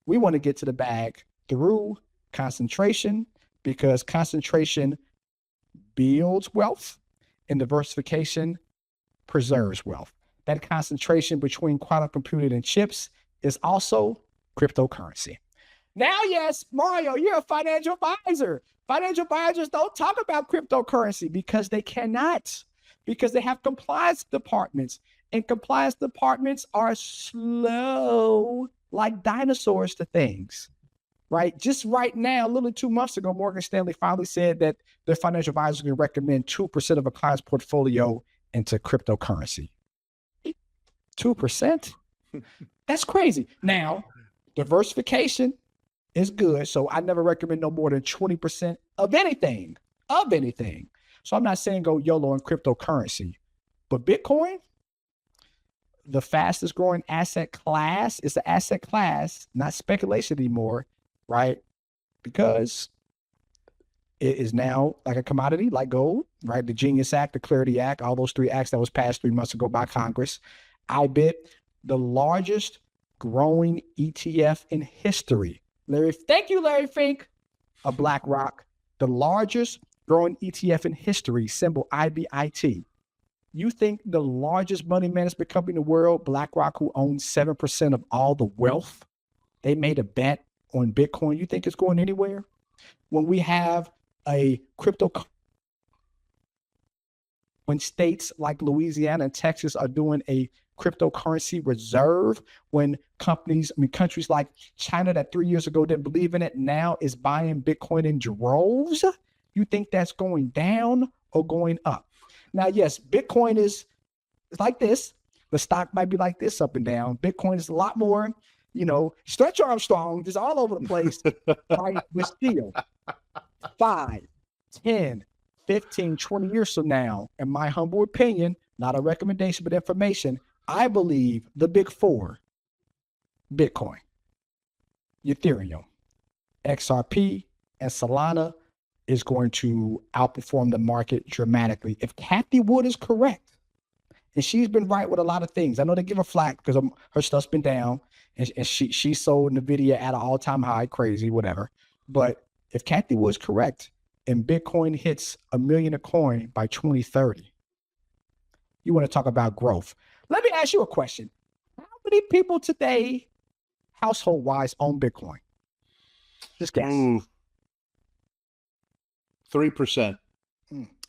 We want to get to the bag through concentration, because concentration builds wealth and diversification preserves wealth. That concentration between quantum computing and chips is also cryptocurrency. Now, yes, Mario, you're a financial advisor. Financial advisors don't talk about cryptocurrency because they cannot, because they have compliance departments, and compliance departments are slow like dinosaurs to things, right? Just right now, literally 2 months ago, Morgan Stanley finally said that their financial advisors can recommend 2% of a client's portfolio into cryptocurrency. 2%? That's crazy. Now, diversification is good. So I never recommend no more than 20% of anything, So I'm not saying go YOLO in cryptocurrency, but Bitcoin, the fastest growing asset class, is the asset class, not speculation anymore, right? Because it is now like a commodity, like gold, right? The Genius Act, the Clarity Act, all those 3 acts that was passed 3 months ago by Congress. iBit, the largest growing ETF in history. Larry, thank you, Larry Fink of BlackRock, the largest growing ETF in history, symbol IBIT. You think the largest money management company in the world, BlackRock, who owns 7% of all the wealth, they made a bet on Bitcoin? You think it's going anywhere? When we have a when states like Louisiana and Texas are doing a cryptocurrency reserve, when countries like China that 3 years ago didn't believe in it now is buying Bitcoin in droves, you think that's going down or going up? Now, yes, Bitcoin is like this. The stock might be like this up and down. Bitcoin is a lot more, Stretch Armstrong, just all over the place, right? But still, 5, 10, 15, 20 years from now, in my humble opinion, not a recommendation, but information, I believe the big 4, Bitcoin, Ethereum, XRP, and Solana is going to outperform the market dramatically. If Cathie Wood is correct, and she's been right with a lot of things. I know they give her flack because her stuff's been down, and she sold NVIDIA at an all-time high, crazy, whatever. But if Cathie Wood's correct, and Bitcoin hits $1 million a coin by 2030, you want to talk about growth. Let me ask you a question. How many people today, household-wise, own Bitcoin? Just guess. 3%.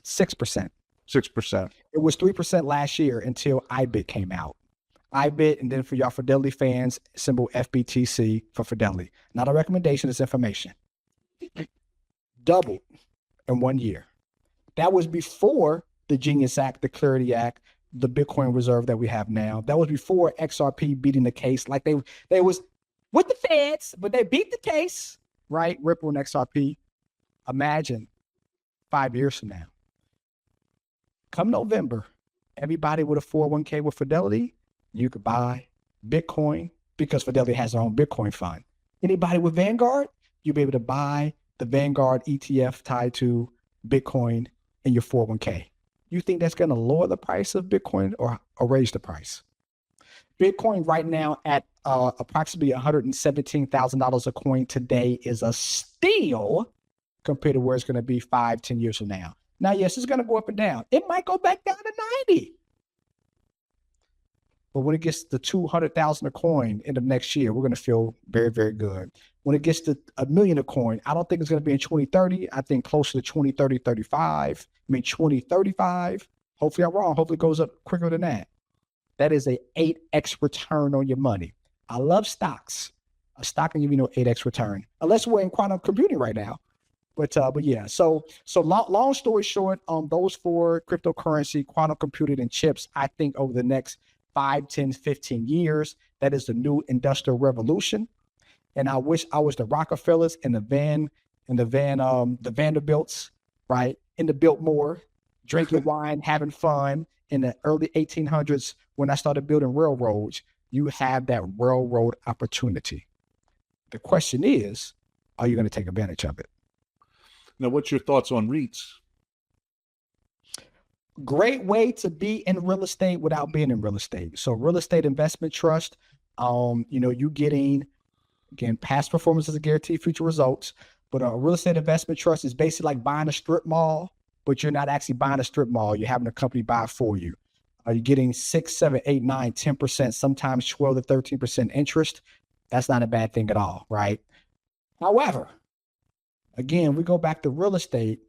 6%. 6%. It was 3% last year until iBit came out. iBit, and then for y'all Fidelity fans, symbol FBTC for Fidelity. Not a recommendation, it's information. Doubled in 1 year. That was before the Genius Act, the Clarity Act, the Bitcoin reserve that we have now. That was before XRP beating the case. Like they was with the feds, but they beat the case, right? Ripple and XRP. Imagine 5 years from now. Come November, everybody with a 401k with Fidelity, you could buy Bitcoin because Fidelity has their own Bitcoin fund. Anybody with Vanguard, you'll be able to buy the Vanguard ETF tied to Bitcoin in your 401k. You think that's going to lower the price of Bitcoin or raise the price? Bitcoin right now at approximately $117,000 a coin today is a steal compared to where it's going to be 5-10 years from now. Now, yes, it's going to go up and down. It might go back down to 90. But when it gets to 200,000 a coin end of next year, we're going to feel very, very good. When it gets to $1 million a coin, I don't think it's going to be in 2030. I think closer to 2030, 35. I mean, 2035. Hopefully I'm wrong. Hopefully it goes up quicker than that. That is a 8x return on your money. I love stocks. A stock can give you no 8x return, unless we're in quantum computing right now. But yeah, so long story short, those 4 cryptocurrency, quantum computing, and chips, I think over the next 5, 10, 15 years, that is the new industrial revolution. And I wish I was the Rockefellers and the Vanderbilts, right? In the Biltmore, drinking wine, having fun in the early 1800s when I started building railroads. You have that railroad opportunity. The question is, are you going to take advantage of it? Now, what's your thoughts on REITs? Great way to be in real estate without being in real estate. So real estate investment trust, you getting Again, past performance doesn't guarantee future results, but a real estate investment trust is basically like buying a strip mall, but you're not actually buying a strip mall. You're having a company buy it for you. You're getting 6, 7, 8, 9, 10%, sometimes 12 to 13% interest. That's not a bad thing at all, right? However, again, we go back to real estate.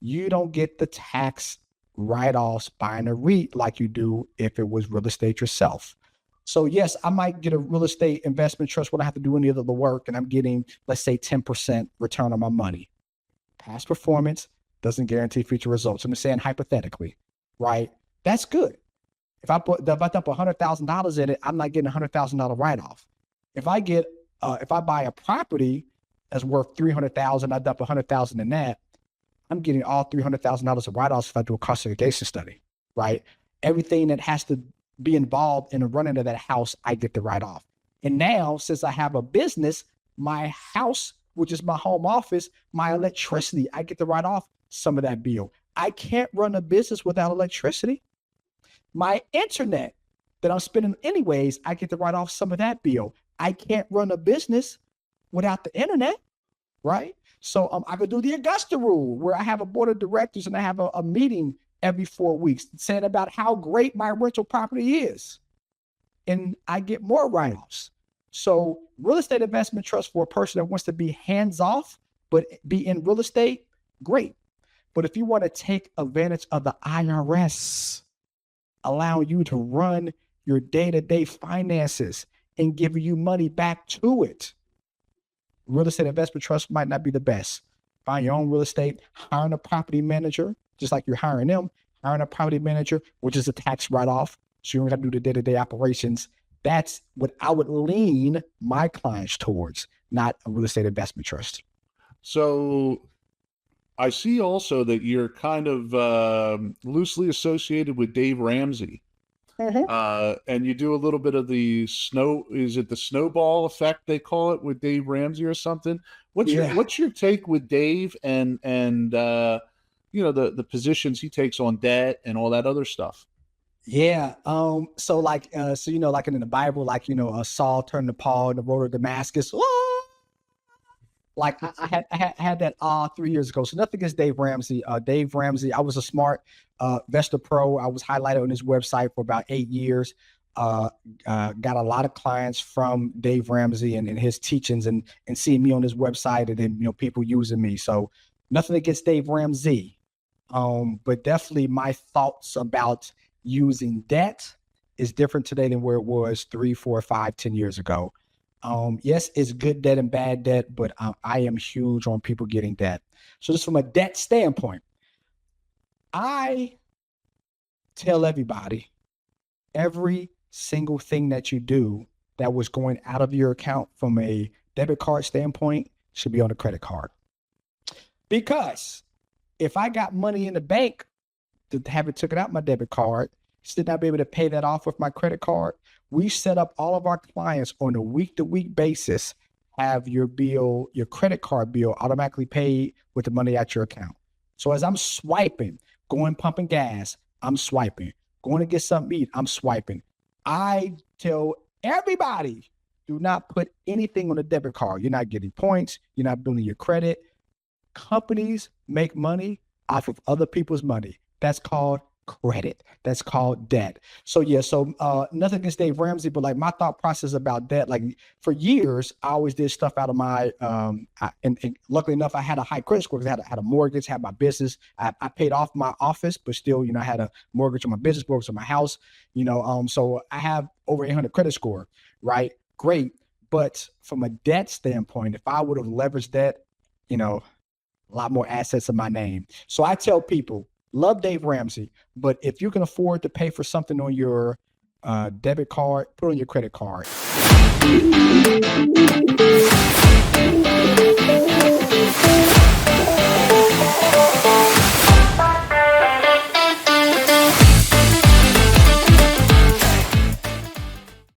You don't get the tax write-offs buying a REIT like you do if it was real estate yourself. So yes, I might get a real estate investment trust when I have to do any of the work and I'm getting, let's say, 10% return on my money. Past performance doesn't guarantee future results. I'm saying hypothetically, right? That's good. If I dump $100,000 in it, I'm not getting $100,000 write-off. If I buy a property that's worth $300,000, I dump $100,000 in that, I'm getting all $300,000 of write-offs if I do a cost segregation study, right? Everything that has to be involved in the running of that house, I get the write-off. And now, since I have a business, my house, which is my home office, my electricity, I get to write off some of that bill. I can't run a business without electricity. My internet that I'm spending anyways, I get to write off some of that bill. I can't run a business without the internet, right? So I could do the Augusta rule where I have a board of directors and I have a meeting every 4 weeks saying about how great my rental property is. And I get more write-offs. So real estate investment trust for a person that wants to be hands-off, but be in real estate, great. But if you want to take advantage of the IRS, allowing you to run your day-to-day finances and giving you money back to it, real estate investment trust might not be the best. Find your own real estate, hiring a property manager, just like you're hiring them, hiring a property manager, which is a tax write-off. So you don't got to do the day-to-day operations. That's what I would lean my clients towards, not a real estate investment trust. So I see also that you're kind of loosely associated with Dave Ramsey. And you do a little bit of the is it the snowball effect they call it with Dave Ramsey or something? What's your take with Dave and you know, the positions he takes on debt and all that other stuff? Yeah. So like you know, like in the Bible, like, you know, Saul turned to Paul in the road of Damascus. Like I had that 3 years ago. So nothing against Dave Ramsey. Dave Ramsey, I was a smart Vesta Pro. I was highlighted on his website for about 8 years. Got a lot of clients from Dave Ramsey and his teachings and seeing me on his website and then, you know, people using me. So nothing against Dave Ramsey. But definitely my thoughts about using debt is different today than where it was 3, 4, 5, 10 years ago. Yes, it's good debt and bad debt, but I am huge on people getting debt. So just from a debt standpoint, I tell everybody, every single thing that you do that was going out of your account from a debit card standpoint should be on a credit card. Because if I got money in the bank to have it taken out my debit card, still not be able to pay that off with my credit card, we set up all of our clients on a week-to-week basis, have your bill, your credit card bill automatically paid with the money at your account. So as I'm swiping, going pumping gas, I'm swiping. Going to get something to eat, I'm swiping. I tell everybody, do not put anything on a debit card. You're not getting points. You're not building your credit. Companies make money off of other people's money. That's called credit. That's called debt. So yeah, so nothing against Dave Ramsey, but like my thought process about debt, like for years, I always did stuff out of my, and luckily enough, I had a high credit score because I had a mortgage, had my business. I paid off my office, but still, you know, I had a mortgage on my business, mortgage on my house, you know, so I have over 800 credit score, right? Great. But from a debt standpoint, if I would have leveraged that, you know, a lot more assets in my name. So I tell people, love Dave Ramsey, but if you can afford to pay for something on your debit card, put on your credit card.